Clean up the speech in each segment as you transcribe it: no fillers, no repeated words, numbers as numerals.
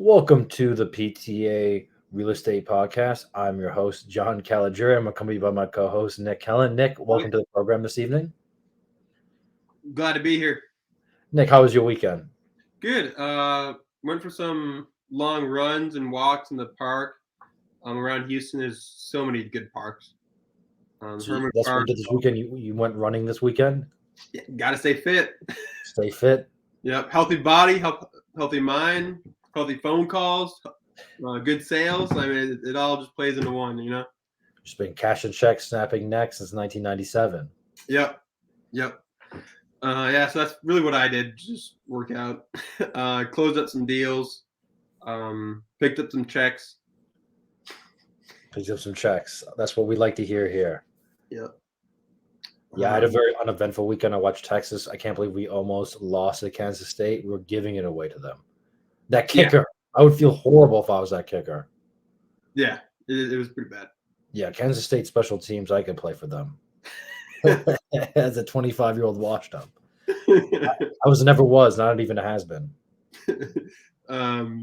Welcome to the PTA Real Estate Podcast. I'm your host, John Caligiuri. I'm accompanied by my co-host, Nick Kellen. Nick, welcome to the program this evening. Glad to be here. Nick, how was your weekend? Good. Went for some long runs and walks in the park. Around Houston, there's so many good parks. So Herman that's what you Park. did this weekend. You went running this weekend? Yeah, gotta stay fit. Stay fit? Yep. Healthy body, healthy mind, healthy phone calls, good sales. I mean, it all just plays into one, you know? Just been cashing checks, snapping necks since 1997. Yep. Yep. Yeah, so that's really what I did. Just work out. Closed up some deals. Picked up some checks. Picked up some checks. That's what we like to hear here. Yep. Yeah, I had a very uneventful weekend. I watched Texas. I can't believe we almost lost to Kansas State. We were giving it away to them. That kicker, I would feel horrible if I was that kicker. Yeah, it was pretty bad. Yeah, Kansas State special teams, I could play for them. As a 25-year-old washed up. I never was, not even a has-been.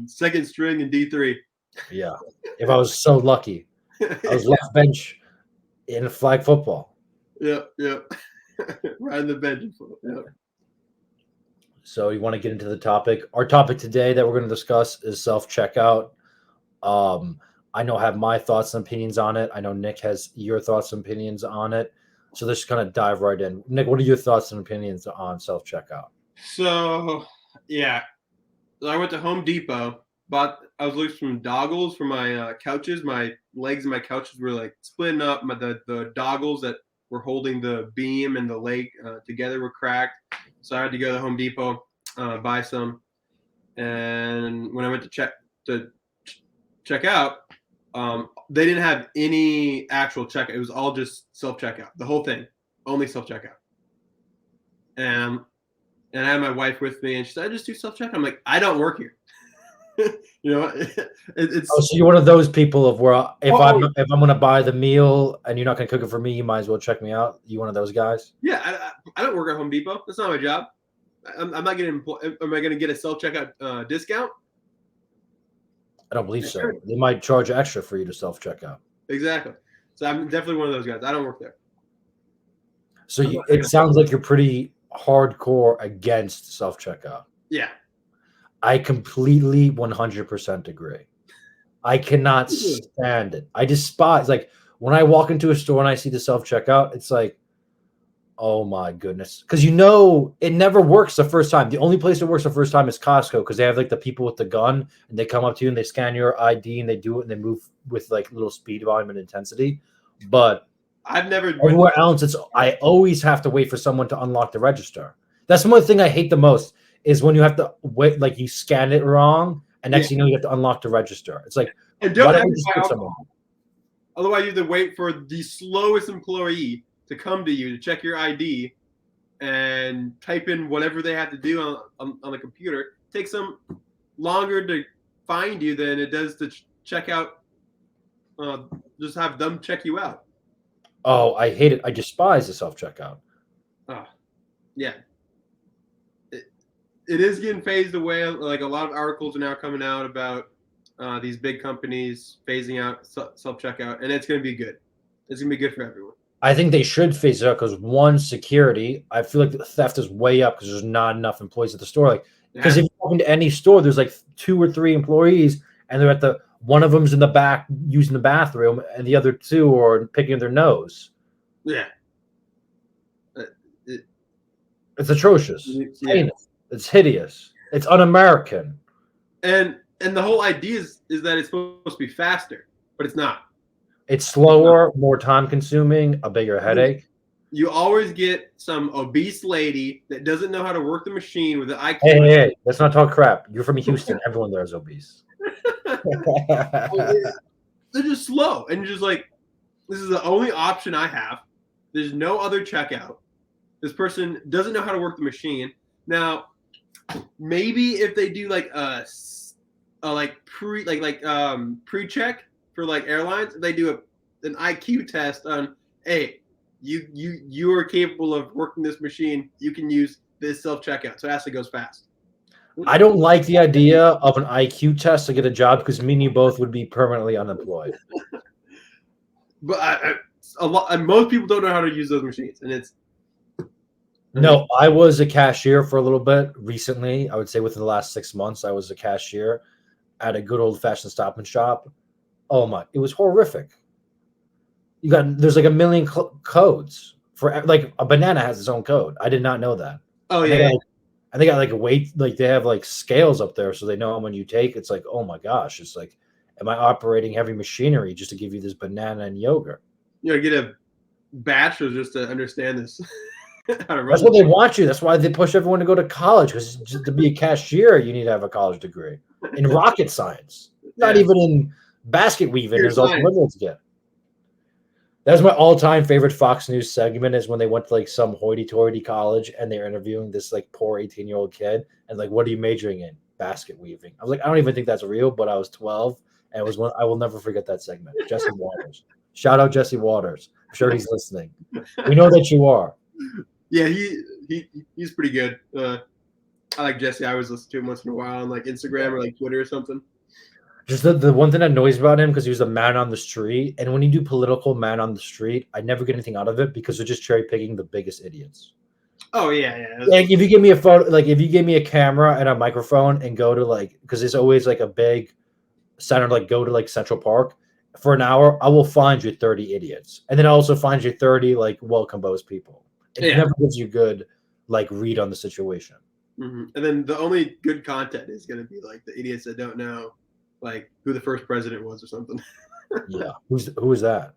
Second string in D3. Yeah, if I was so lucky. I was left bench in flag football. Yep. Right on the bench. Yep. So you want to get into the topic? Our topic today that we're going to discuss is self-checkout. I know I have my thoughts and opinions on it. I know Nick has your thoughts and opinions on it. So let's kind of dive right in. Nick, what are your thoughts and opinions on self-checkout? So, yeah, I went to Home Depot. I was looking for some doggles for my couches. My legs and my couches were like splitting up. The doggles that were holding the beam and the leg together were cracked. So I had to go to Home Depot, buy some. And when I went to check out, they didn't have any actual checkout. It was all just self-checkout. The whole thing, only self-checkout. And I had my wife with me, and she said, "I just do self-checkout." I'm like, "I don't work here." You know, it's. Oh, so you're one of those people of where if I'm going to buy the meal and you're not going to cook it for me, you might as well check me out. You one of those guys? Yeah, I don't work at Home Depot. That's not my job. I'm not getting. Am I going to get a self-checkout discount? I don't believe so. They might charge extra for you to self-checkout. Exactly. So I'm definitely one of those guys. I don't work there. So it sounds like you're pretty hardcore against self-checkout. Yeah. I completely 100% agree. I cannot stand it. I despise, like, when I walk into a store and I see the self-checkout, it's like, oh my goodness. Because it never works the first time. The only place it works the first time is Costco, because they have like the people with the gun and they come up to you and they scan your ID and they do it and they move with like little speed, volume, and intensity. But I've never everywhere else, I always have to wait for someone to unlock the register. That's one thing I hate the most is when you have to wait, like you scan it wrong, and next thing you know, you have to unlock the register. It's like, and don't ever buy alcohol. Otherwise, you have to wait for the slowest employee to come to you to check your ID and type in whatever they have to do on the computer. It takes them longer to find you than it does to check out. Just have them check you out. Oh, I hate it. I despise the self-checkout. Yeah. It is getting phased away. Like a lot of articles are now coming out about these big companies phasing out self-checkout, and it's going to be good. It's going to be good for everyone. I think they should phase it out because one, security. I feel like the theft is way up because there's not enough employees at the store. Like, because if you walk into any store, there's like 2 or 3 employees, and they're at one of them's in the back using the bathroom, and the other 2 are picking their nose. Yeah. It's atrocious. It's heinous. It's hideous. It's un-American. And the whole idea is that it's supposed to be faster, but it's not. It's slower, more time-consuming, a bigger headache. You always get some obese lady that doesn't know how to work the machine with an IQ. Hey, let's not talk crap. You're from Houston. Everyone there is obese. They're just slow, and you're just like, this is the only option I have. There's no other checkout. This person doesn't know how to work the machine. Now, maybe if they do like pre-check for like airlines, if they do an IQ test on, hey, you are capable of working this machine, you can use this self-checkout. So it actually goes fast. I don't like the idea of an IQ test to get a job because me and you both would be permanently unemployed. But most people don't know how to use those machines, and it's No, I was a cashier for a little bit recently. I would say within the last 6 months, I was a cashier at a good old fashioned Stop and Shop. Oh my, it was horrific. There's like a million codes for like a banana has its own code. I did not know that. oh And yeah, they got like a weight, like they have like scales up there so they know how many you take. It's like, oh my gosh, it's like, am I operating heavy machinery just to give you this banana and yogurt? get a bachelor's just to understand this. How to run That's what they want you. That's why they push everyone to go to college because to be a cashier, you need to have a college degree in rocket science, not Yeah. even in basket weaving, Pure as all science. liberals get. That's my all-time favorite Fox News segment is when they went to like some hoity-toity college and they're interviewing this like poor 18-year-old kid and like, what are you majoring in? Basket weaving. I was like, I don't even think that's real, but I was 12 and it was one I will never forget that segment. Jesse Waters. Shout out Jesse Waters. I'm sure he's listening. We know that you are. Yeah, he's pretty good. I like Jesse. I always listen to him once in a while on like Instagram or like Twitter or something. Just the one thing that annoys about him because he was a man on the street, and when you do political man on the street, I never get anything out of it because they're just cherry picking the biggest idiots. Oh yeah. Like if you give me a photo, like if you give me a camera and a microphone and go to like because there's always like a big center, like go to like Central Park for an hour, I will find you 30 idiots, and then I also find you 30 like well composed people. It never gives you good like read on the situation. Mm-hmm. And then the only good content is going to be like the idiots that don't know like who the first president was or something. Yeah, who is that?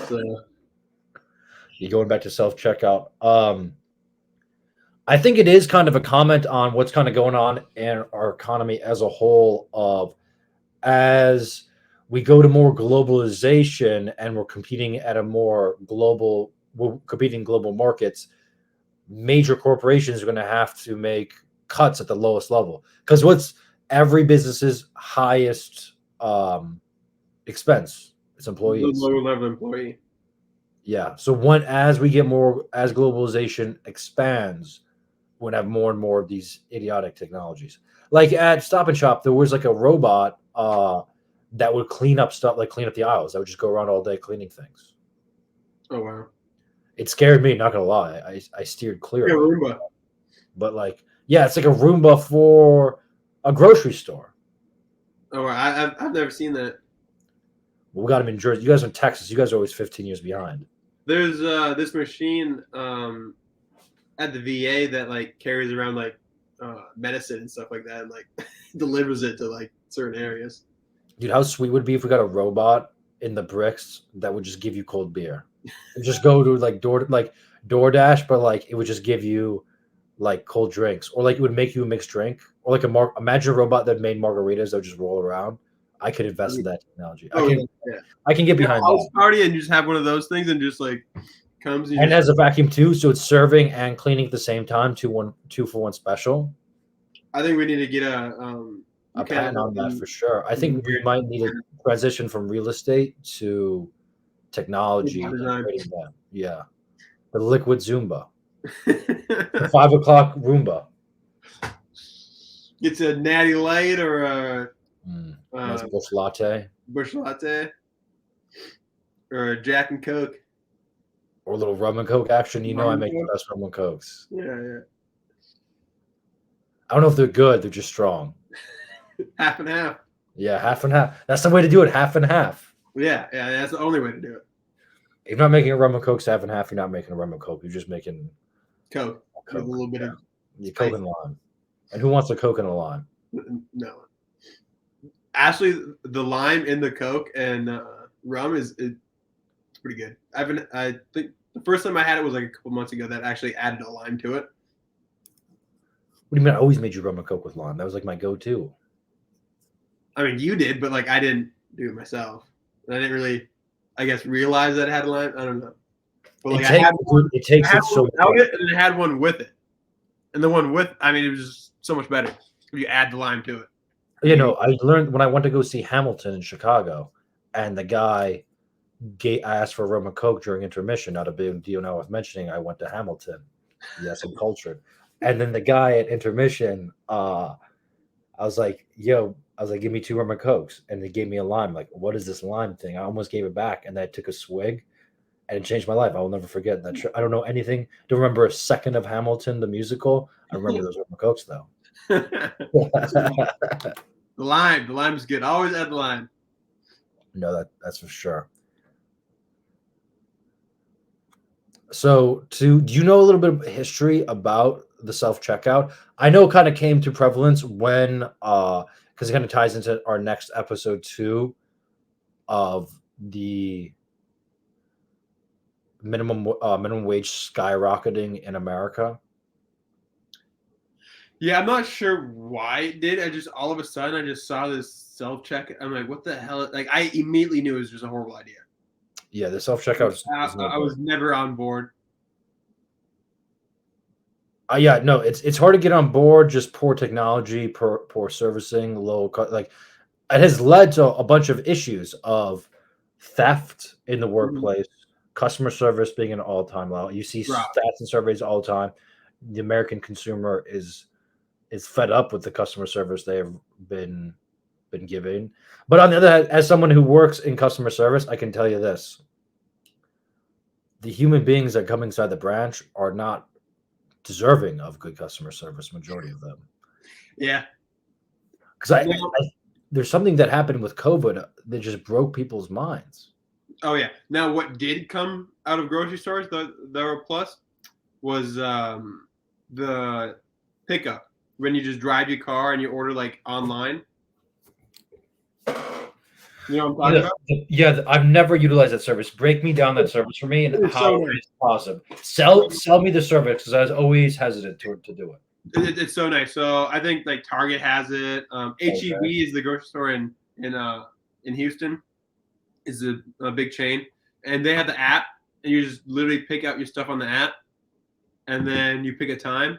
So You're going back to self checkout. I think it is kind of a comment on what's kind of going on in our economy as a whole. Of as we go to more globalization and we're competing at a more global, we're competing in global markets. Major corporations are going to have to make cuts at the lowest level because what's every business's highest expense? It's employees. lower level employee. Yeah. So as we get more, as globalization expands, we're gonna have more and more of these idiotic technologies. Like at Stop and Shop, there was like a robot that would clean up stuff, like clean up the aisles. That would just go around all day cleaning things. Oh wow. It scared me, not gonna lie. I steered clear. Yeah, Roomba. But like, yeah, it's like a Roomba for a grocery store. Oh, I've never seen that. We got them in Jersey. You guys are in Texas. You guys are always 15 years behind. There's this machine at the VA that like carries around like medicine and stuff like that, and like delivers it to like certain areas. Dude, how sweet would it be if we got a robot in the bricks that would just give you cold beer? And just go to like DoorDash, but like it would just give you like cold drinks, or like it would make you a mixed drink, or like imagine a robot that made margaritas that would just roll around. I could invest in that technology. I can get behind that. Party and you just have one of those things and just like comes and has a vacuum too, so it's serving and cleaning at the same time. 2 for 1 special. I think we need to get a patent on that for sure. I think we might need a transition from real estate to technology. Yeah, the liquid Zumba, the 5 o'clock Roomba. It's a natty light or a nice bush latte. Or a Jack and Coke. Or a little rum and Coke action. You know I make the best rum and Cokes. Yeah. I don't know if they're good. They're just strong. Half and half. Yeah, half and half. That's the way to do it. Half and half. Yeah. That's the only way to do it. If you're not making a rum and Coke half and half, you're not making a rum and Coke. You're just making Coke. With a little bit of Coke and lime. And who wants a Coke and a lime? No. Actually, the lime in the Coke and rum is pretty good. I think the first time I had it was like a couple months ago that actually added a lime to it. What do you mean? I always made you rum and Coke with lime. That was like my go-to. I mean, you did, but like I didn't do it myself. And I didn't really, I guess, realize that it had a lime. I don't know. But like it takes it so without it, and it had one with it. And the one with, I mean, it was just so much better if you add the lime to it. You know, I learned when I went to go see Hamilton in Chicago, and the guy I asked for a rum and coke during intermission. Not a big deal. Now, I was mentioning I went to Hamilton. Yes, I'm cultured. And then the guy at intermission, I was like, "Yo," I was like, "Give me 2 rum and cokes," and they gave me a lime. Like, what is this lime thing? I almost gave it back, and then I took a swig, and it changed my life. I will never forget that trip. I don't know anything. Don't remember a second of Hamilton the musical. I remember those rum and cokes though. The lime's good. Always add the lime. No, that's for sure. So, do you know a little bit of history about the self checkout? I know it kind of came to prevalence when, because it kind of ties into our next episode too, of the minimum wage skyrocketing in America. Yeah, I'm not sure why it did. I just all of a sudden I just saw this self check. I'm like, what the hell? Like I immediately knew it was just a horrible idea. Yeah, the self checkout. I was never on board. Yeah, no, it's hard to get on board. Just poor technology, poor servicing, like it has led to a bunch of issues of theft in the workplace, customer service being an all-time low. You see stats and surveys all the time. The American consumer is fed up with the customer service they have been given. But on the other hand, as someone who works in customer service, I can tell you this: the human beings that come inside the branch are not deserving of good customer service. Majority of them. Yeah, because there's something that happened with COVID that just broke people's minds. Oh yeah. Now, what did come out of grocery stores that were plus was the pickup when you just drive your car and you order like online. You know what I'm talking about? Yeah, I've never utilized that service. Break me down that service for me and how it's possible. Sell me the service because I was always hesitant to do it. It's so nice. So I think like Target has it. HEB is the grocery store in Houston. Is a big chain, and they have the app, and you just literally pick out your stuff on the app, and then you pick a time,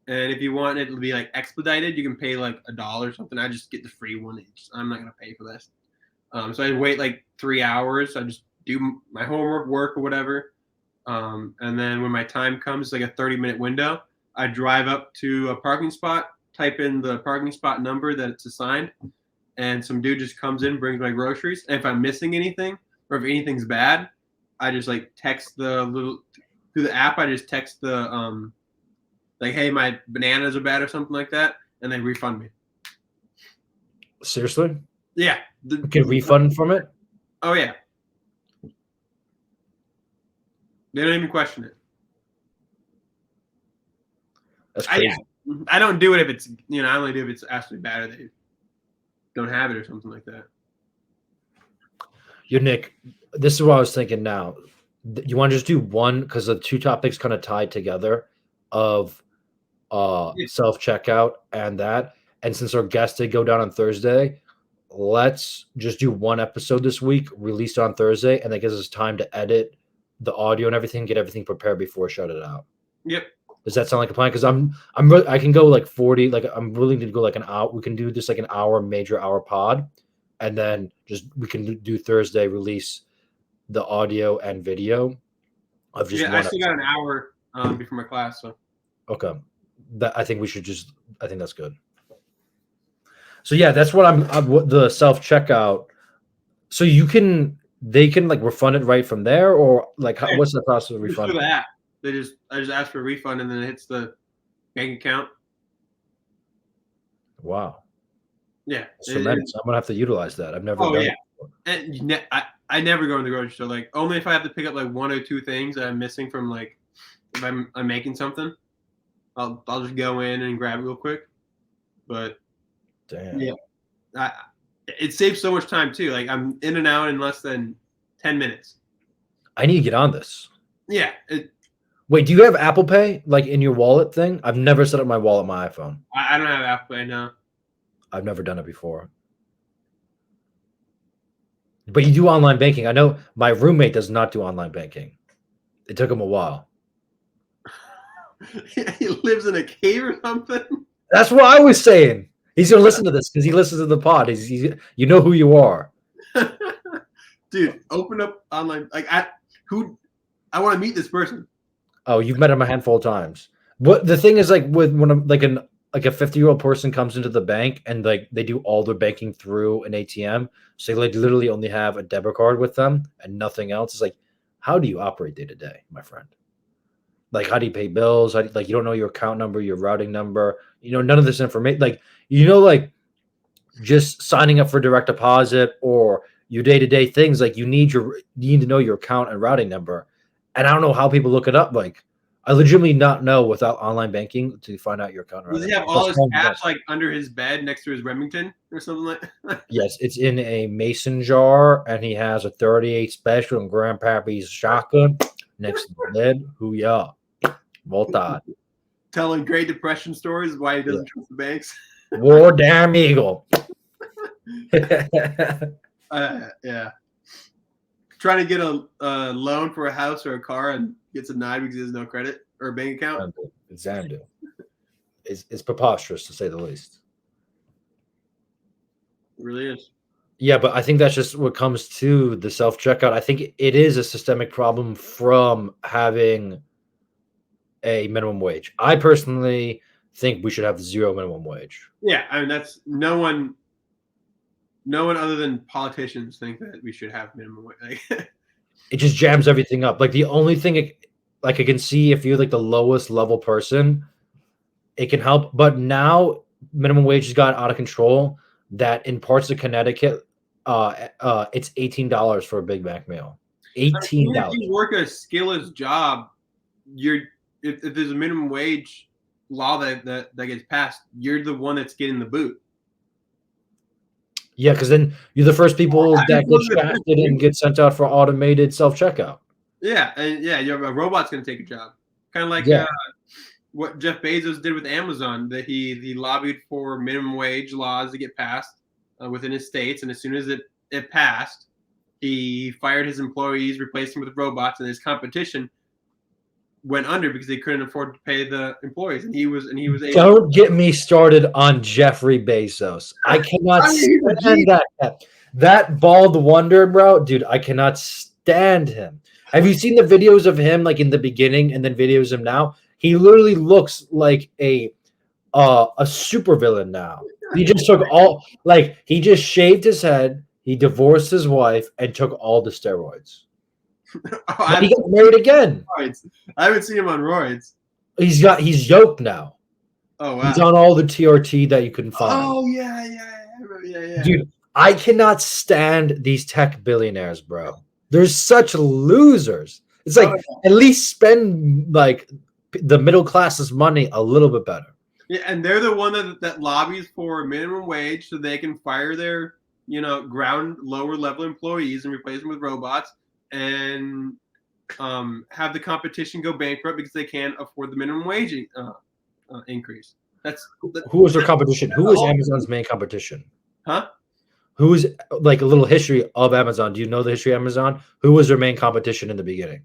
and if you want it to be like expedited, you can pay like $1 or something. I just get the free one. I'm not gonna pay for this. So I wait like 3 hours. I just do my homework, work, or whatever, and then when my time comes, like a 30-minute window, I drive up to a parking spot, type in the parking spot number that it's assigned, and some dude just comes in, brings my groceries. And if I'm missing anything or if anything's bad, I just like text through the app. I just text the like, hey, my bananas are bad or something like that, and they refund me. Seriously? Yeah. Get refund from it? Oh yeah. They don't even question it. That's crazy. I don't do it if it's I only do if it's actually bad or they don't have it or something like that. Nick, this is what I was thinking now. You want to just do one because the two topics kind of tied together of self-checkout and that. And since our guest did go down on Thursday, let's just do one episode this week, released on Thursday, and that gives us time to edit the audio and everything, get everything prepared before I shut it out. Yep. Does that sound like a plan? Because I can go like 40, like I'm willing to go like an hour. We can do this like an hour, major hour pod, and then we can do Thursday, release the audio and video of just one I still got an hour before my class. So okay, I think that's good. So yeah, that's what I'm the self checkout. So they can like refund it right from there, or like what's the process of refund? Through the app. I just ask for a refund and then it hits the bank account. Wow. Yeah. It's tremendous. I'm gonna have to utilize that. I've never done it before. And I never go in the grocery store. Like only if I have to pick up like one or two things that I'm missing from like if I'm making something, I'll just go in and grab it real quick. But damn. Yeah. It saves so much time too. Like I'm in and out in less than 10 minutes. I need to get on this. Yeah. Wait, do you have Apple Pay like in your wallet thing? I've never set up my wallet on my iPhone. I don't have Apple Pay, no. I've never done it before. But you do online banking. I know my roommate does not do online banking. It took him a while. He lives in a cave or something? That's what I was saying. He's going to listen to this because he listens to the pod. You know who you are. dude, open up online. Like, I want to meet this person. Oh, you've met him a handful of times. What the thing is, like, with when like a 50-year-old person comes into the bank and like they do all their banking through an ATM, so they like literally only have a debit card with them and nothing else. It's like, how do you operate day to day, my friend? Like, how do you pay bills? Like, you don't know your account number, your routing number, none of this information. Like, like just signing up for direct deposit or your day to day things. Like, you need to know your account and routing number. And I don't know how people look it up. Like, I legitimately not know without online banking to find out your account. Does he have all his cash like under his bed next to his Remington or something like that? Yes, it's in a mason jar, and he has a 38 special and Grandpappy's shotgun next to the bed. Who ya? Volta. Telling Great Depression stories why he doesn't trust the banks. War damn eagle. Yeah. Trying to get a loan for a house or a car and gets denied because he has no credit or a bank account. It's Xanadu. It's preposterous to say the least. It really is. Yeah, but I think that's just what comes to the self-checkout. I think it is a systemic problem from having a minimum wage. I personally think we should have 0 minimum wage. Yeah, I mean that's no one other than politicians think that we should have minimum wage. It just jams everything up. Like the only thing I can see if you're like the lowest level person, it can help. But now minimum wage has got out of control that in parts of Connecticut, it's $18 for a Big Mac meal. $18. If you work a skillless job, if there's a minimum wage law that gets passed, you're the one that's getting the boot. Yeah, because then you're the first people that get shafted and get sent out for automated self-checkout. Yeah, and a robot's going to take a job. Kind of like what Jeff Bezos did with Amazon, that he lobbied for minimum wage laws to get passed within his states, and as soon as it passed, he fired his employees, replaced them with robots, and his competition went under because they couldn't afford to pay the employees, and he was able. Don't get me started on Jeffrey Bezos. I cannot stand that bald wonder, bro. Dude, I cannot stand him. Have you seen the videos of him like in the beginning and then videos of him now? He literally looks like a supervillain now. He just took he just shaved his head, he divorced his wife, and took all the steroids. He got married again. I haven't seen him on roids. He's yoked now. Oh wow. He's on all the TRT that you can find. Oh yeah. Dude, I cannot stand these tech billionaires, bro. They're such losers. It's like at least spend like the middle class's money a little bit better. Yeah, and they're the one that lobbies for minimum wage so they can fire their ground lower level employees and replace them with robots and have the competition go bankrupt because they can't afford the minimum wage increase. Who is their competition? Who is Amazon's main competition? Huh? Who is like a little history of Amazon? Do you know the history of Amazon? Who was their main competition in the beginning?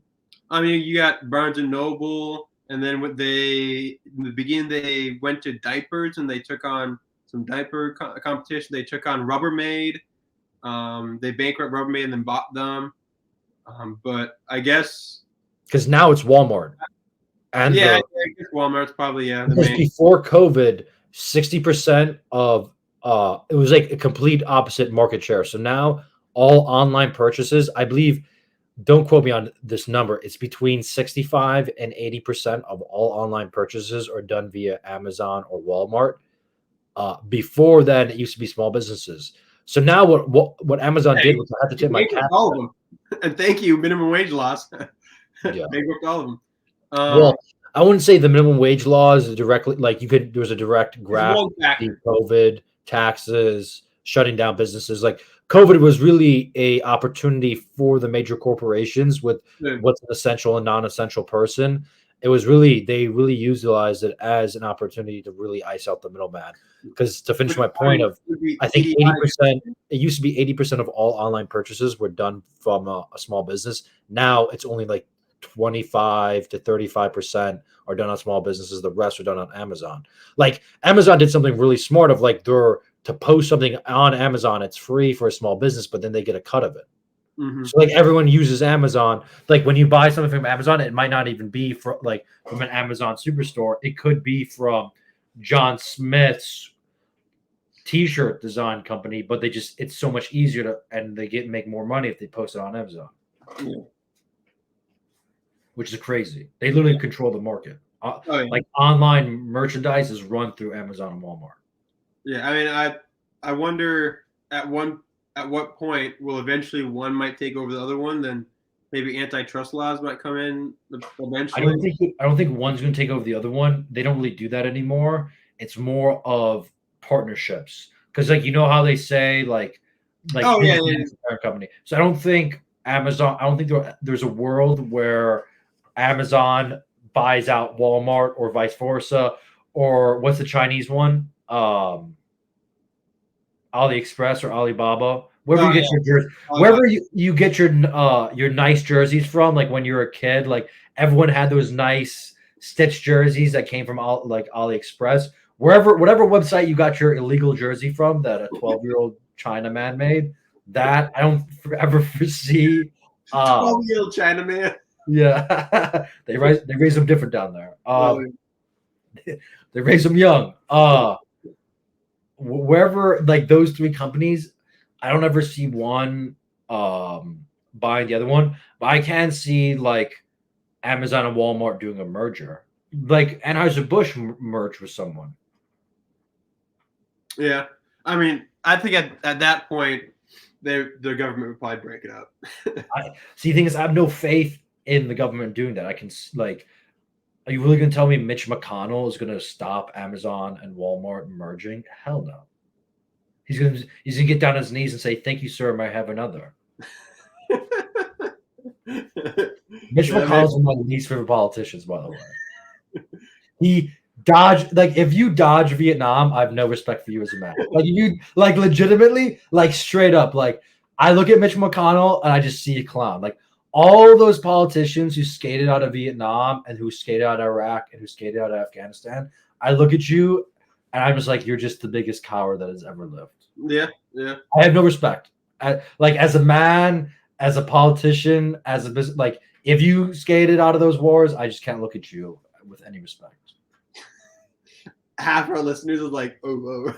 I mean, you got Barnes and Noble, and then in the beginning they went to diapers and they took on some diaper competition. They took on Rubbermaid. They bankrupt Rubbermaid and then bought them. But I guess because now it's Walmart. And I guess Walmart's probably because before COVID, 60% of it was like a complete opposite market share. So now all online purchases, I believe, don't quote me on this number, it's between 65 and 80% of all online purchases are done via Amazon or Walmart. Before then, it used to be small businesses. So now what Amazon did was I had to take my cap. All of them. And thank you, minimum wage laws. Yeah. They worked all of them. Well, I wouldn't say the minimum wage laws directly, like there was a direct graph, COVID, taxes, shutting down businesses. Like COVID was really a opportunity for the major corporations with what's an essential and non-essential person. It was they really utilized it as an opportunity to really ice out the middleman. Because to finish my point of, I think 80%, it used to be 80% of all online purchases were done from a small business. Now it's only like 25 to 35% are done on small businesses. The rest are done on Amazon. Like Amazon did something really smart of like to post something on Amazon, it's free for a small business, but then they get a cut of it. Hmm. So like everyone uses Amazon. Like when you buy something from Amazon, it might not even be from an Amazon superstore. It could be from John Smith's t-shirt design company, but it's so much easier to and they make more money if they post it on Amazon, Yeah. which is crazy. They literally control the market. Oh yeah. Like online merchandise is run through Amazon and Walmart. Yeah. I mean, I wonder at what point will eventually one might take over the other one. Then maybe antitrust laws might come in eventually. I don't think one's going to take over the other one. They don't really do that anymore. It's more of partnerships because like you know how they say like Oh yeah, Disney yeah. is the parent company. So I don't think Amazon. I don't think there's a world where Amazon buys out Walmart or vice versa, or what's the Chinese one? AliExpress or Alibaba. Wherever Oh you get yeah. your jersey, Oh, wherever you get your nice jerseys from, like when you were a kid, like everyone had those nice stitched jerseys that came from like AliExpress. Whatever website you got your illegal jersey from that a 12-year-old China man made, that I don't ever foresee. 12-year-old Chinaman. Yeah, they raise them different down there. Oh, They raise them young. Wherever like those three companies, I don't ever see one buying the other one, but I can see like Amazon and Walmart doing a merger, like Anheuser-Busch merge with someone. yeah. I mean, I think at that point, their government would probably break it up. I see things. I have no faith in the government doing that. I can like, are you really going to tell me Mitch McConnell is going to stop Amazon and Walmart merging? Hell no. He's gonna get down on his knees and say, "Thank you, sir. May I have another?" Mitch Yeah, maybe. McConnell's one of my least favorite politicians, by the way. He dodged like if you dodge Vietnam, I have no respect for you as a man. Like you like legitimately, like straight up, like I look at Mitch McConnell and I just see a clown. Like all those politicians who skated out of Vietnam and who skated out of Iraq and who skated out of Afghanistan, I look at you and I'm just like, you're just the biggest coward that has ever lived. Yeah, yeah. I have no respect. Like as a man, as a politician, as a business, like if you skated out of those wars, I just can't look at you with any respect. Half our listeners is like, oh,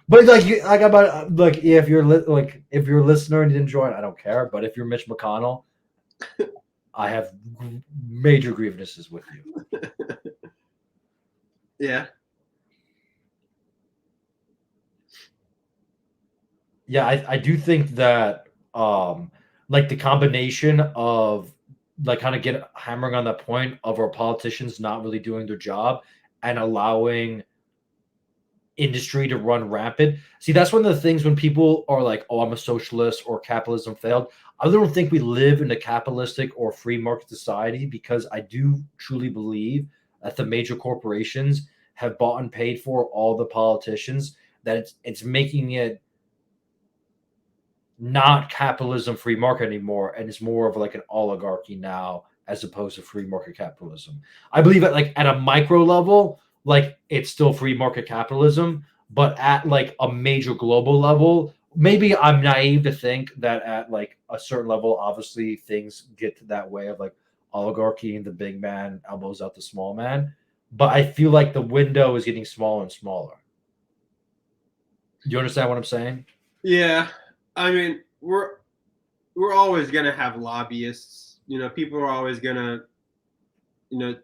But like about like if you're like if you're a listener and you didn't join, I don't care. But if you're Mitch McConnell, I have major grievances with you. yeah. Yeah, I do think that like the combination of like kind of get hammering on that point of our politicians not really doing their job and allowing industry to run rampant. See, that's one of the things when people are like, "Oh, I'm a socialist" or "capitalism failed." I don't think we live in a capitalistic or free market society because I do truly believe that the major corporations have bought and paid for all the politicians. That it's making it not capitalism free market anymore, and it's more of like an oligarchy now as opposed to free market capitalism. I believe at a micro level, like it's still free market capitalism, but at like a major global level, maybe I'm naive to think that at like a certain level, obviously things get to that way of like oligarchy and the big man elbows out the small man. But I feel like the window is getting smaller and smaller. You understand what I'm saying? Yeah. I mean, we're always gonna have lobbyists. You know, people are always gonna,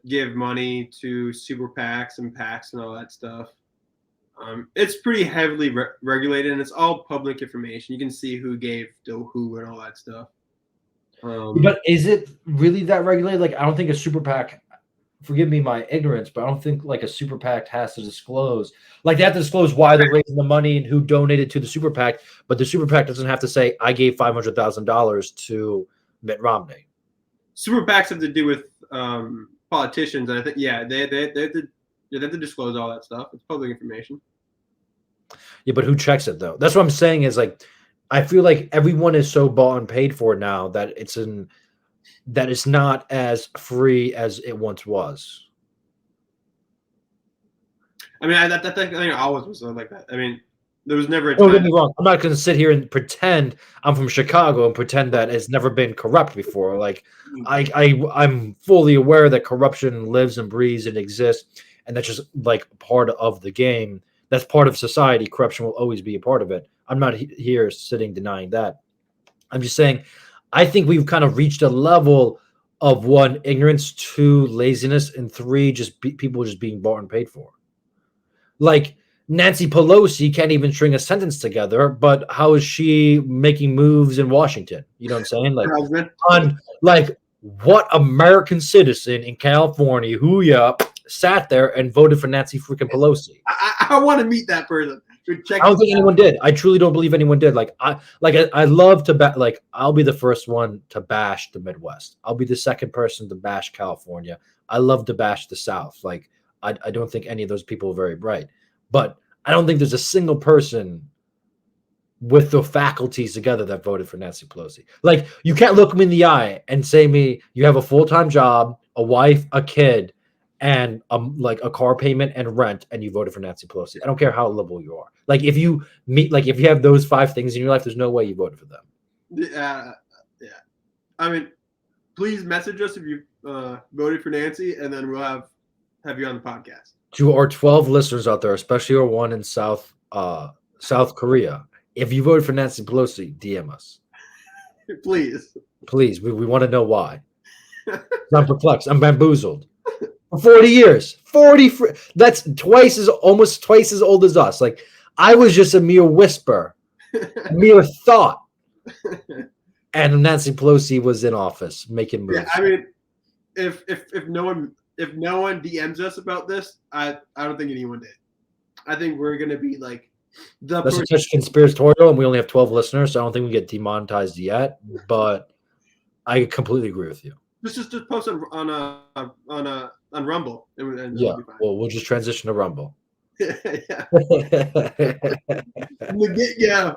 give money to super PACs and PACs and all that stuff. It's pretty heavily regulated, and it's all public information. You can see who gave to who and all that stuff. But is it really that regulated? Like, I don't think a super PAC. Forgive me my ignorance, but I don't think like a super PAC has to disclose. Like, they have to disclose why they're raising the money and who donated to the super PAC. But the super PAC doesn't have to say, "I gave $500,000 to Mitt Romney." Super PACs have to do with politicians, and I think they have to disclose all that stuff. It's public information. Yeah, but who checks it though? That's what I'm saying. Is like, I feel like everyone is so bought and paid for now that it's not as free as it once was. I mean, I think always was like that. I mean, There was never a Don't get time. me wrong. I'm not going to sit here and pretend I'm from Chicago and pretend that it's never been corrupt before. Like, I'm fully aware that corruption lives and breathes and exists, and that's just like part of the game. That's part of society. Corruption will always be a part of it. I'm not here sitting denying that. I'm just saying, I think we've kind of reached a level of one, ignorance, two, laziness, and three, just people just being bought and paid for. Like Nancy Pelosi can't even string a sentence together, but how is she making moves in Washington? You know what I'm saying? Like, on like what American citizen in California who sat there and voted for Nancy freaking Pelosi? I want to meet that person. I don't think anyone did. I truly don't believe anyone did. I love to like I'll be the first one to bash the Midwest. I'll be the second person to bash California. I love to bash the South. Like I don't think any of those people are very bright, but I don't think there's a single person with the faculties together that voted for Nancy Pelosi. Like you can't look me in the eye and say me you have a full-time job, a wife, a kid, and like a car payment and rent, and you voted for Nancy Pelosi. I don't care how liberal you are. Like if you have those 5 things in your life, there's no way you voted for them. Yeah. I mean, please message us if you voted for Nancy, and then we'll have you on the podcast. To our 12 listeners out there, especially our one in South Korea, if you voted for Nancy Pelosi, DM us. Please. We want to know why. I'm perplexed. I'm bamboozled. For 40 years. That's almost twice as old as us. Like I was just a mere whisper, a mere thought. And Nancy Pelosi was in office making moves. Yeah, I mean, if no one DMs us about this, I don't think anyone did. I think we're gonna be like that's a touch conspiratorial, and we only have 12 listeners, so I don't think we get demonetized yet. But I completely agree with you. Just post on Rumble, and yeah. Well, we'll just transition to Rumble. Yeah. Yeah.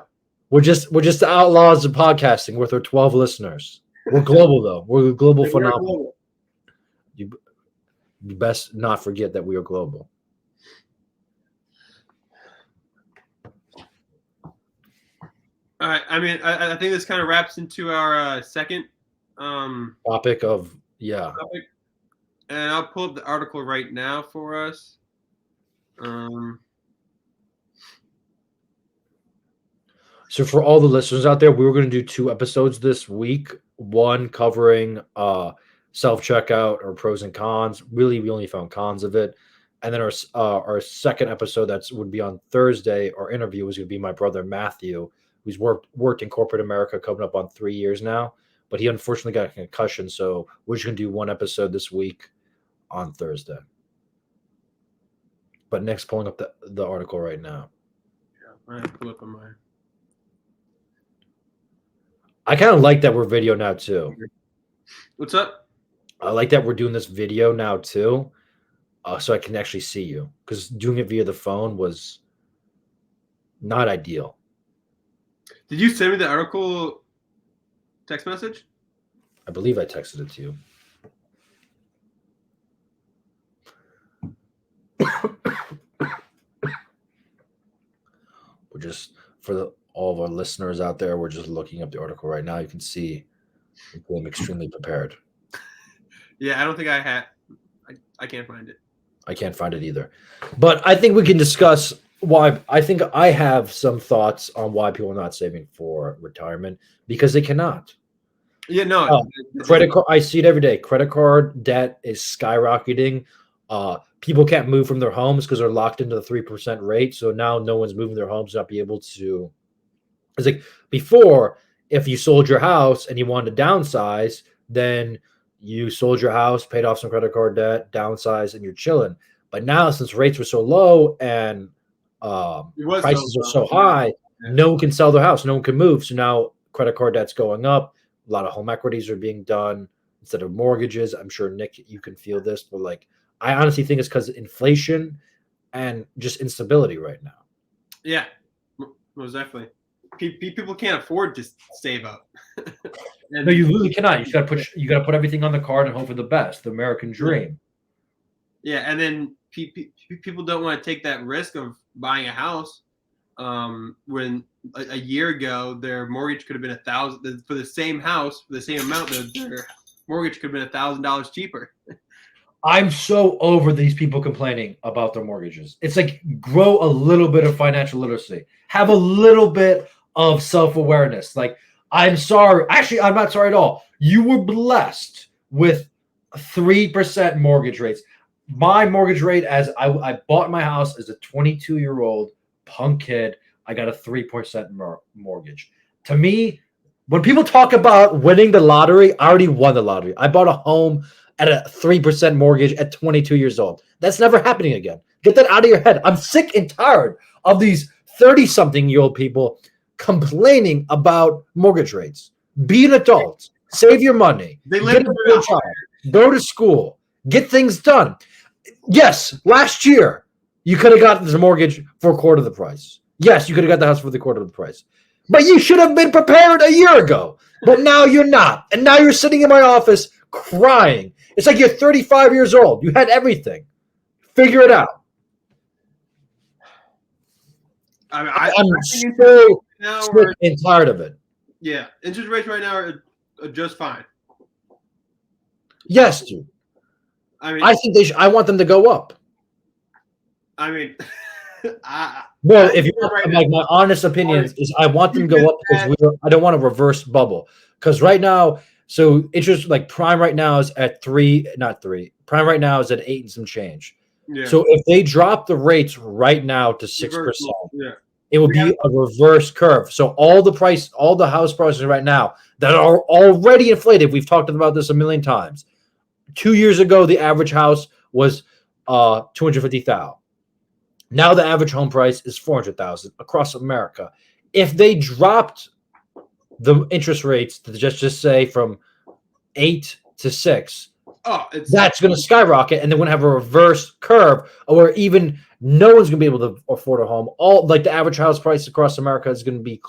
We're just the outlaws of podcasting with our 12 listeners. We're global though. We're a global phenomenon. You best not forget that we are global. All right. I mean, I think this kind of wraps into our second topic. And I'll pull up the article right now for us. So for all the listeners out there, we were going to do 2 episodes this week. One covering self-checkout or pros and cons. Really, we only found cons of it. And then our second episode would be on Thursday. Our interview was going to be my brother Matthew, who's worked in corporate America coming up on 3 years now. But he unfortunately got a concussion, so we're just going to do 1 episode this week on Thursday. But Nick's pulling up the article right now. Yeah, I pull up on mine. I kind of like that we're video now too. What's up? I like that we're doing this video now too, so I can actually see you. Because doing it via the phone was not ideal. Did you send me the article text message? I believe I texted it to you. We're just all of our listeners out there. We're just looking up the article right now. You can see I'm extremely prepared. Yeah, I don't think I had. I can't find it. I can't find it either. But I think we can discuss why. I think I have some thoughts on why people are not saving for retirement because they cannot. Yeah, no. Credit card. I see it every day. Credit card debt is skyrocketing. People can't move from their homes because they're locked into the 3% rate. So now no one's moving their homes, not be able to. It's like before, if you sold your house and you wanted to downsize, then you sold your house, paid off some credit card debt, downsized, and you're chilling. But now, since rates were so low and prices are so high, no one can sell their house, no one can move. So now credit card debt's going up. A lot of home equities are being done instead of mortgages. I'm sure, Nick, you can feel this, but like I honestly think it's because of inflation and just instability right now. Yeah, most definitely. People can't afford to save up. No, you really cannot. You got to put everything on the card and hope for the best. The American dream. Yeah, and then people don't want to take that risk of buying a house when a year ago their mortgage could have been $1,000 for the same house for the same amount. Their mortgage could have been $1,000 cheaper. I'm so over these people complaining about their mortgages. It's like grow a little bit of financial literacy. Have a little bit of self-awareness. Like, I'm sorry. Actually, I'm not sorry at all. You were blessed with 3% mortgage rates. My mortgage rate, as I bought my house as a 22-year-old punk kid, I got a 3% mortgage. To me, when people talk about winning the lottery, I already won the lottery. I bought a home at a 3% mortgage at 22 years old. That's never happening again. Get that out of your head. I'm sick and tired of these 30-something-year-old people complaining about mortgage rates. Be an adult. Save your money. They live get a job. Go to school. Get things done. Yes, last year, you could have gotten this mortgage for a quarter of the price. Yes, you could have got the house for the quarter of the price. But you should have been prepared a year ago. But now you're not. And now you're sitting in my office crying. It's like you're 35 years old. You had everything. Figure it out. I'm so sick and tired of it. Yeah, interest rates right now are just fine. Yes, dude. I think they should. I want them to go up. I mean, well, if you want, like, my honest opinion is, I want them to go up because I don't want a reverse bubble. Because right now, so interest, like, prime right now is at 3, not 3. Prime right now is at 8 and some change. Yeah. So if they drop the rates right now to 6%, it would be a reverse curve. So all the house prices right now that are already inflated, we've talked about this a million times. 2 years ago, the average house was $250,000. Now the average home price is $400,000 across America. If they dropped the interest rates to just say from 8 to 6, that's going to skyrocket, and they're going to have a reverse curve, or even no one's going to be able to afford a home. All, like, the average house price across America is going to be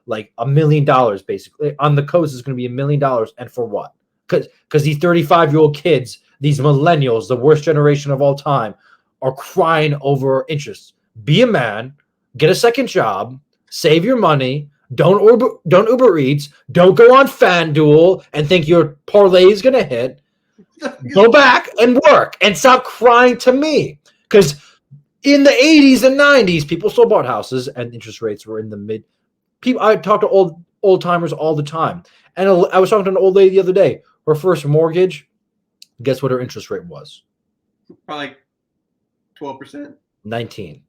like $1 million, basically. On the coast is going to be $1 million, and for what? Because these 35-year-old kids, these millennials, the worst generation of all time, are crying over interest. Be a man, get a second job, save your money, don't Uber Eats, don't go on FanDuel and think your parlay is going to hit. Go back and work and stop crying to me. Because in the 80s and 90s, people still bought houses and interest rates were in the mid. I talk to old timers all the time. And I was talking to an old lady the other day. Her first mortgage, guess what her interest rate was? Probably 12%. 19.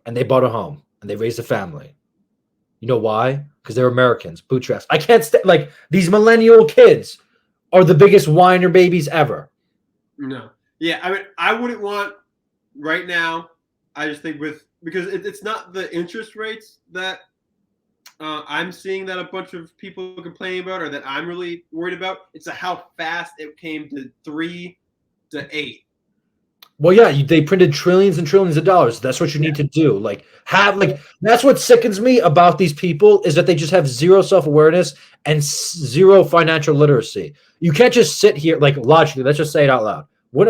And they bought a home and they raised a family. You know why? Because they're Americans. Bootstraps. I can't like, these millennial kids are the biggest whiner babies ever. No. Yeah, I mean, I wouldn't want right now. I just think because it's not the interest rates that I'm seeing that a bunch of people are complaining about, or that I'm really worried about. It's how fast it came to 3 to 8. Well, yeah, they printed trillions and trillions of dollars. That's what you need to do. That's what sickens me about these people, is that they just have zero self-awareness and zero financial literacy. You can't just sit here, like, logically, let's just say it out loud. We're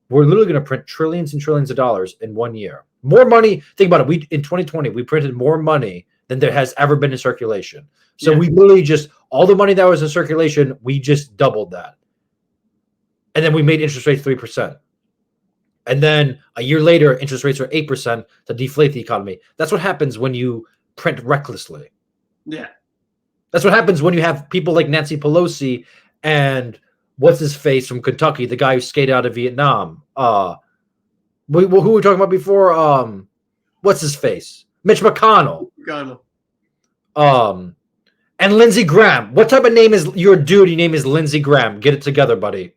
literally going to print trillions and trillions of dollars in 1 year. More money. Think about it. In 2020, we printed more money than there has ever been in circulation. So we literally just, all the money that was in circulation, we just doubled that. And then we made interest rates 3%. And then a year later, interest rates are 8% to deflate the economy. That's what happens when you print recklessly. Yeah. That's what happens when you have people like Nancy Pelosi and what's his face from Kentucky, the guy who skated out of Vietnam. Who were we talking about before? What's his face? Mitch McConnell. And Lindsey Graham. What type of name is your dude? Your name is Lindsey Graham. Get it together, buddy.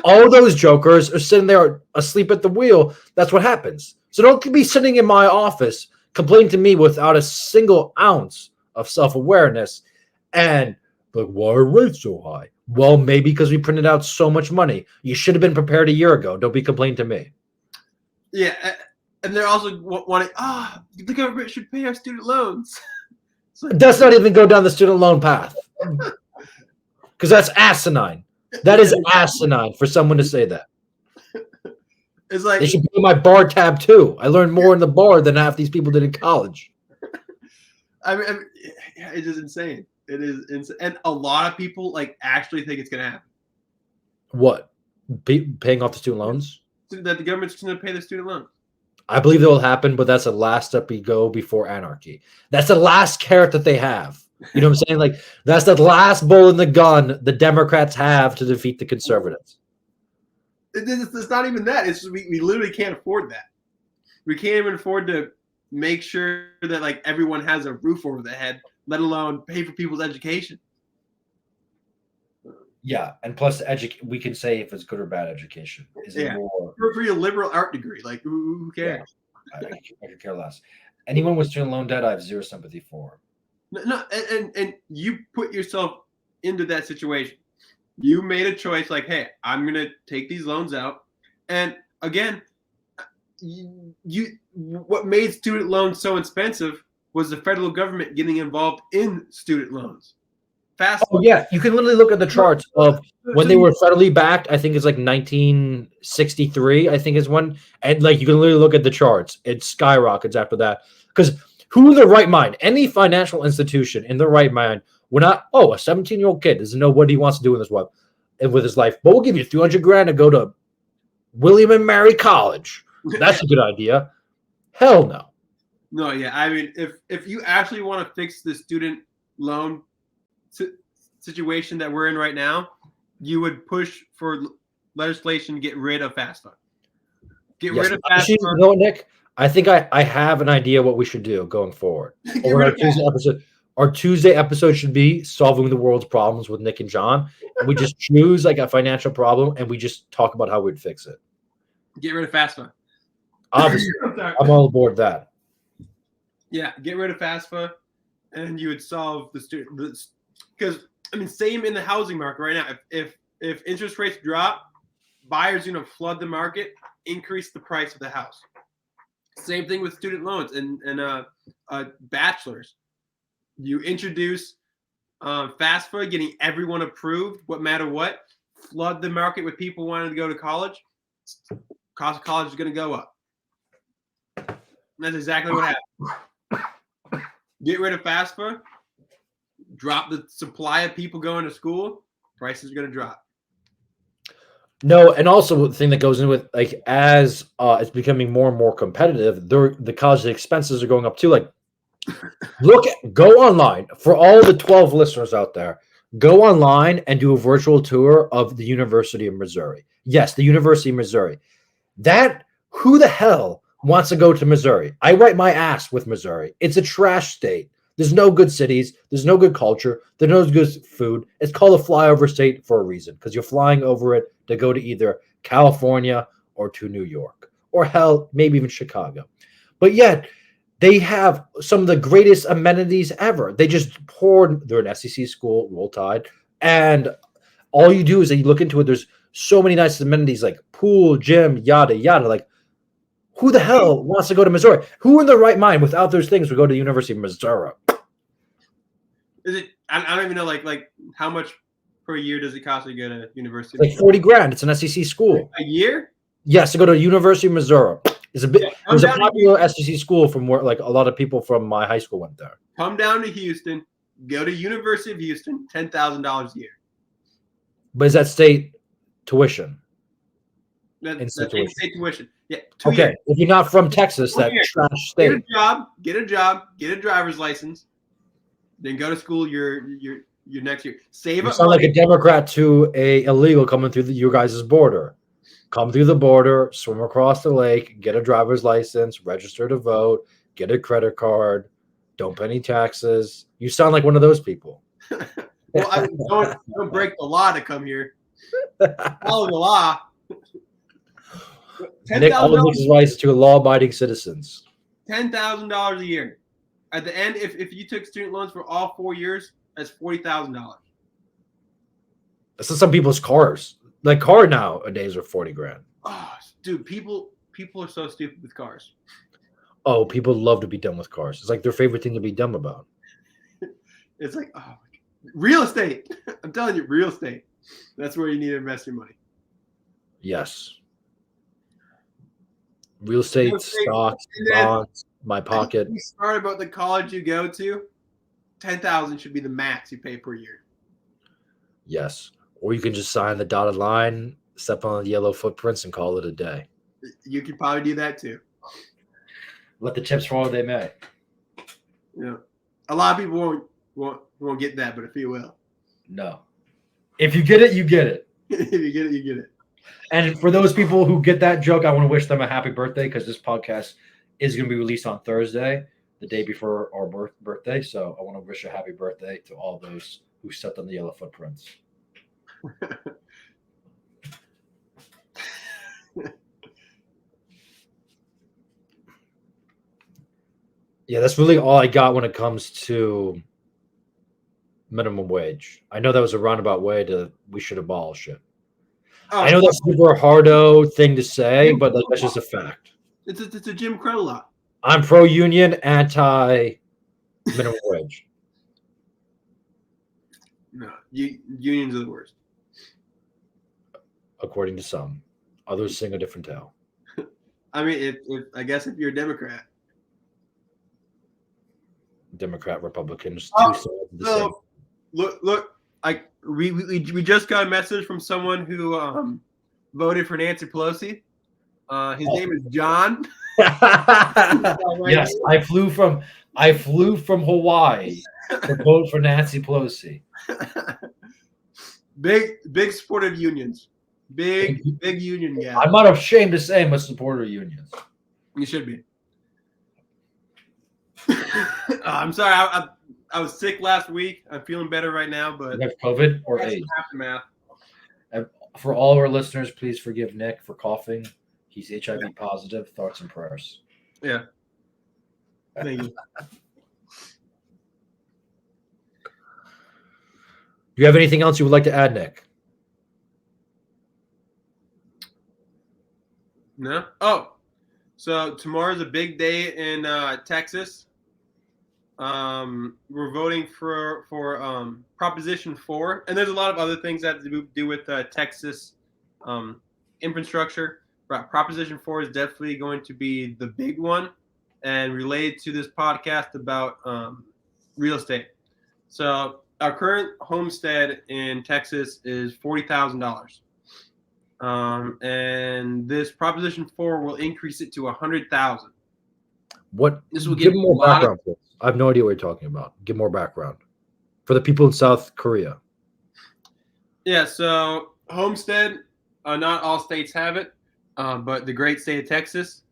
All those jokers are sitting there asleep at the wheel. That's what happens. So don't be sitting in my office complaining to me without a single ounce of self-awareness. And like, why are rates so high? Well, maybe because we printed out so much money. You should have been prepared a year ago. Don't be complaining to me. Yeah, and they're also wanting, the government should pay our student loans. Let's not even go down the student loan path. Because that's asinine. That is asinine for someone to say that. It's They like, should pay my bar tab too. I learned more in the bar than half these people did in college. yeah, it's just insane. It is insane, and a lot of people like actually think it's gonna happen. What? Paying off the student loans? That the government's gonna pay the student loan. I believe it will happen, but that's the last step we go before anarchy. That's the last carrot that they have. You know what I'm saying? Like that's the last bull in the gun the Democrats have to defeat the conservatives. It's not even that. It's just, we literally can't afford that. We can't even afford to make sure that like everyone has a roof over their head, let alone pay for people's education. Yeah, and plus, we can say if it's good or bad education. Is it more for your liberal art degree? Like, who cares? Yeah, I could care less. Anyone with student loan debt, I have zero sympathy for. No, and you put yourself into that situation. You made a choice, like, hey, I'm gonna take these loans out, and again, what made student loans so expensive was the federal government getting involved in student loans. Oh yeah, you can literally look at the charts of when they were federally backed. I think it's like 1963. I think is when, and like you can literally look at the charts. It skyrockets after that because who in their right mind, any financial institution in their right mind, would not. Oh, a 17-year-old kid doesn't know what he wants to do with his life, but we'll give you 300 grand to go to William and Mary College. That's a good idea. Hell no. No, yeah. I mean, if you actually want to fix the student loan situation that we're in right now, you would push for legislation to get rid of FAFSA. Get rid of FAFSA. You know what, Nick? I think I have an idea what we should do going forward. Our Tuesday episode should be solving the world's problems with Nick and John. And we just choose like a financial problem and we just talk about how we'd fix it. Get rid of FAFSA. Obviously, I'm all aboard that. Yeah, get rid of FAFSA, and you would solve the student. Because I mean, same in the housing market right now. If interest rates drop, buyers flood the market, increase the price of the house. Same thing with student loans and bachelors. You introduce FAFSA, getting everyone approved, what matter what, flood the market with people wanting to go to college. Cost of college is going to go up. And that's exactly what happened. Get rid of FAFSA. Drop the supply of people going to school, prices are going to drop. No, and also the thing that goes into it, like as it's becoming more and more competitive, the college expenses are going up too. Like, go online for all the 12 listeners out there. Go online and do a virtual tour of the University of Missouri. Yes, the University of Missouri. Who the hell wants to go to Missouri? I wipe my ass with Missouri. It's a trash state. There's no good cities. There's no good culture. There's no good food. It's called a flyover state for a reason, because you're flying over it to go to either California or to New York, or hell, maybe even Chicago. But yet, they have some of the greatest amenities ever. They just they're an SEC school, Roll Tide, and all you do is that you look into it. There's so many nice amenities like pool, gym, yada, yada. Like, who the hell wants to go to Missouri? Who in their right mind without those things would go to the University of Missouri? Is it? I don't even know. Like how much per year does it cost to go to University? Like 40 grand. It's an SEC school. A year? Yes, to go to University of Missouri. It was a popular SEC school from where like a lot of people from my high school went there. Come down to Houston, go to University of Houston, $10,000 a year. But is that state tuition? That's in-state tuition. Yeah. Okay. Years. If you're not from Texas, that trash state. Get a job, get a driver's license, then go to school your next year. Save up. You sound like a Democrat to a illegal coming through your guys' border. Come through the border, swim across the lake, get a driver's license, register to vote, get a credit card, don't pay any taxes. You sound like one of those people. Well, don't break the law to come here. Follow the law. Nick always gives advice to law-abiding citizens. $10,000 a year. At the end, if you took student loans for all 4 years, that's $40,000. That's some people's cars. Like car nowadays are 40 grand. Oh, dude, people are so stupid with cars. Oh, people love to be dumb with cars. It's like their favorite thing to be dumb about. It's like, oh, real estate. I'm telling you, real estate. That's where you need to invest your money. Yes. Real estate, Real estate, stocks, and then bonds, my pocket. be smart about the college you go to. 10,000 should be the max you pay per year. Yes. Or you can just sign the dotted line, step on the yellow footprints, and call it a day. You could probably do that too. Let the chips fall where they may. Yeah, a lot of people won't get that, but if you will, No. If you get it, you get it. if you get it, you get it. And for those people who get that joke, I want to wish them a happy birthday because this podcast is going to be released on Thursday, the day before our birthday. So I want to wish a happy birthday to all those who stepped on the yellow footprints. Yeah, that's really all I got when it comes to minimum wage. I know that was a roundabout way to we should abolish it. Oh, I know that's super hardo thing to say, but that's just a fact. It's a Jim Crow law. I'm pro union, anti minimum wage. No, unions are the worst. According to some. Others sing a different tale. I mean, if I guess if you're a Democrat. Democrat, Republicans, Oh, two sides of the so, same. look, we just got a message from someone who voted for Nancy Pelosi. His name is John. Yes, I flew from Hawaii to vote for Nancy Pelosi. Big supporter of unions. Big union guy. I'm not ashamed to say I'm a supporter of unions. You should be. I'm sorry. I was sick last week. I'm feeling better right now, but You have COVID or that's AIDS? aftermath. For all our listeners, please forgive Nick for coughing. He's HIV positive. Thoughts and prayers. Yeah. Thank you. Do you have anything else you would like to add, Nick? No. Oh, so tomorrow's a big day in Texas. We're voting for Proposition 4, and there's a lot of other things that have to do with Texas infrastructure. But Proposition 4 is definitely going to be the big one, and related to this podcast about real estate. So our current homestead in Texas is $40,000. And this Proposition 4 will increase it to $100,000. What? This will give give more a lot background. Please. I have no idea what you're talking about. Give more background for the people in South Korea. Yeah, so homestead, not all states have it, but the great state of Texas,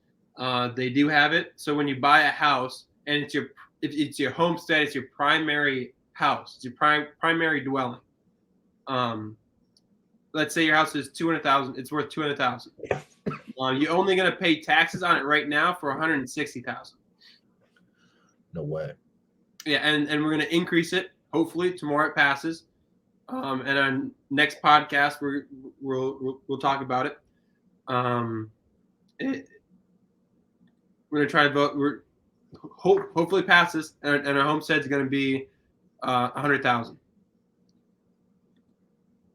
they do have it. So when you buy a house and it's your homestead, it's your primary house, it's your primary dwelling. Let's say your house is $200,000, it's worth $200,000. You're only going to pay taxes on it right now for $160,000. No way. Yeah, and we're going to increase it. Hopefully tomorrow it passes. And on next podcast we'll talk about it. We're going to try to vote. Hopefully it passes, and our homestead is going to be $100,000.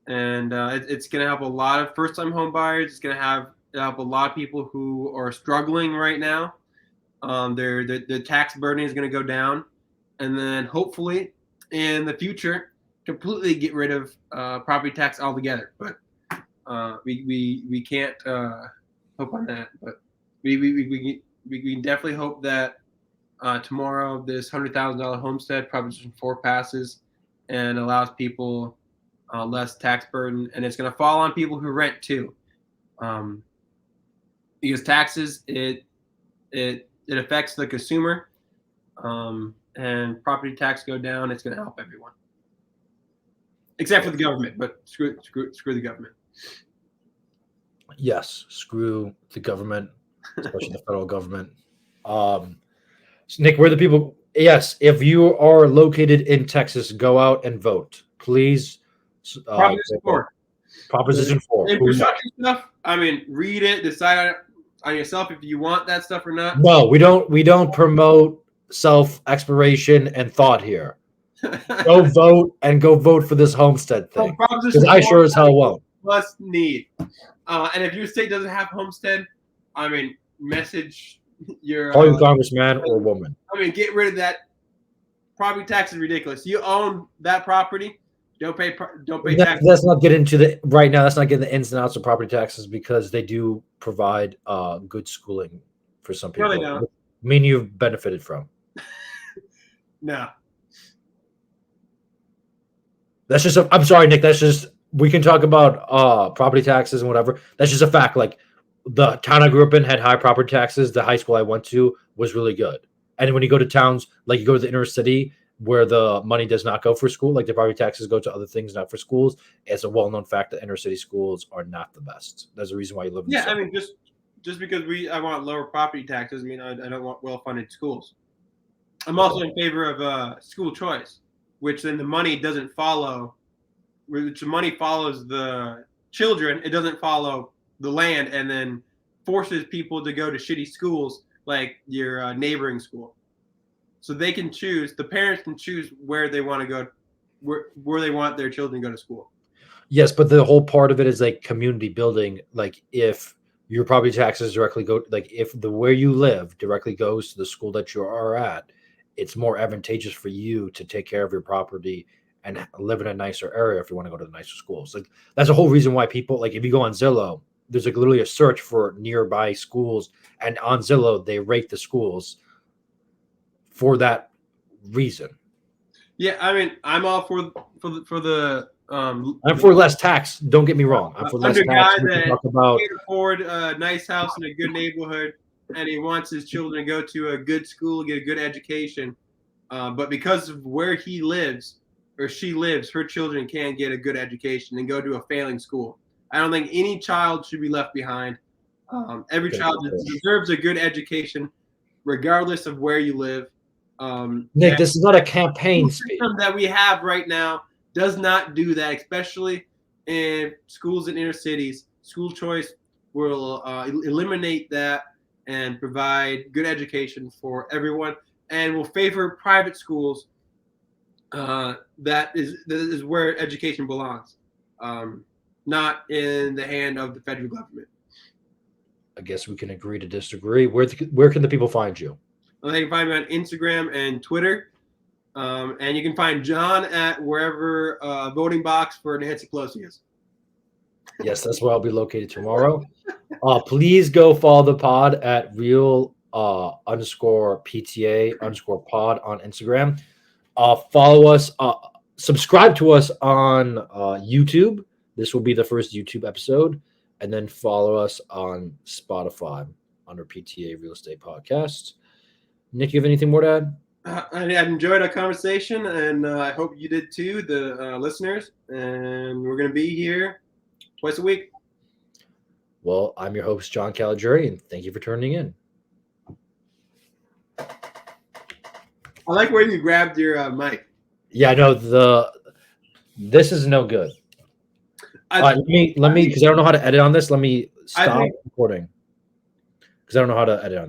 And it's going to help a lot of first-time home buyers. It's going to help a lot of people who are struggling right now. The tax burden is going to go down, and then hopefully in the future completely get rid of property tax altogether. But we can't hope on that. But we can definitely hope that tomorrow this $100,000 homestead Proposition 4 passes and allows people less tax burden, and it's going to fall on people who rent too, because taxes it affects the consumer, and property tax go down. It's going to help everyone, except for the government. But screw the government. Yes, screw the government, especially the federal government. So Nick, where the people? Yes, if you are located in Texas, go out and vote, please. Proposition 4. Proposition 4. Infrastructure stuff. I mean, read it, decide on yourself if you want that stuff or not. No, we don't promote self-exploration and thought here. Go vote and go vote for this homestead thing. Because I sure as hell won't. Must need. And if your state doesn't have homestead, I mean, message your. Call your congressman or woman. I mean, get rid of that. Property tax is ridiculous. You own that property, don't pay taxes. Let's not get into the right now. Let's not get into the ins and outs of property taxes because they do provide good schooling for some people. No, they don't. I mean, you've benefited from. No. That's just. I'm sorry, Nick. That's just. We can talk about property taxes and whatever. That's just a fact. Like the town I grew up in had high property taxes. The high school I went to was really good. And when you go to towns, like you go to the inner city where the money does not go for school, like the property taxes go to other things, not for schools, it's a well-known fact that inner city schools are not the best. There's a reason why you live in the Yeah, I city. mean, just because I want lower property taxes, I mean, I don't want well-funded schools. I'm also in favor of school choice, which then the money doesn't follow, which the money follows the children. It doesn't follow the land and then forces people to go to shitty schools like your neighboring school. So they can choose, the parents can choose where they want to go, where they want their children to go to school. Yes, but the whole part of it is like community building. Like if your property taxes directly go, like if the where you live directly goes to the school that you are at, it's more advantageous for you to take care of your property and live in a nicer area if you want to go to the nicer schools. Like that's the whole reason why people, like if you go on Zillow, there's like literally a search for nearby schools, and on Zillow they rate the schools for that reason. Yeah, I mean, I'm all for the I'm for less tax. Don't get me wrong. I'm for less tax. guy We can that talk about can't afford a nice house in a good neighborhood, and he wants his children to go to a good school, get a good education. But because of where he lives or she lives, her children can't get a good education and go to a failing school. I don't think any child should be left behind. Every child deserves a good education, regardless of where you live. Nick, this is not a campaign speech. System that we have right now does not do that, especially in schools in inner cities. School choice will eliminate that and provide good education for everyone, and will favor private schools. That is where education belongs, not in the hand of the federal government. I guess we can agree to disagree. Where can the people find you? They can find me on Instagram and Twitter. And you can find John at wherever voting box for Nancy Pelosi is. Yes, that's where I'll be located tomorrow. Please go follow the pod at real _PTA _pod on Instagram. Follow us, subscribe to us on YouTube. This will be the first YouTube episode. And then follow us on Spotify under PTA Real Estate Podcast. Nick, you have anything more to add? I enjoyed our conversation, and I hope you did too, the listeners. And we're going to be here twice a week. Well, I'm your host, John Caligiuri, and thank you for tuning in. I like where you grabbed your mic. Yeah, I know this is no good. Let me because I don't know how to edit on this. Let me stop recording because I don't know how to edit on this.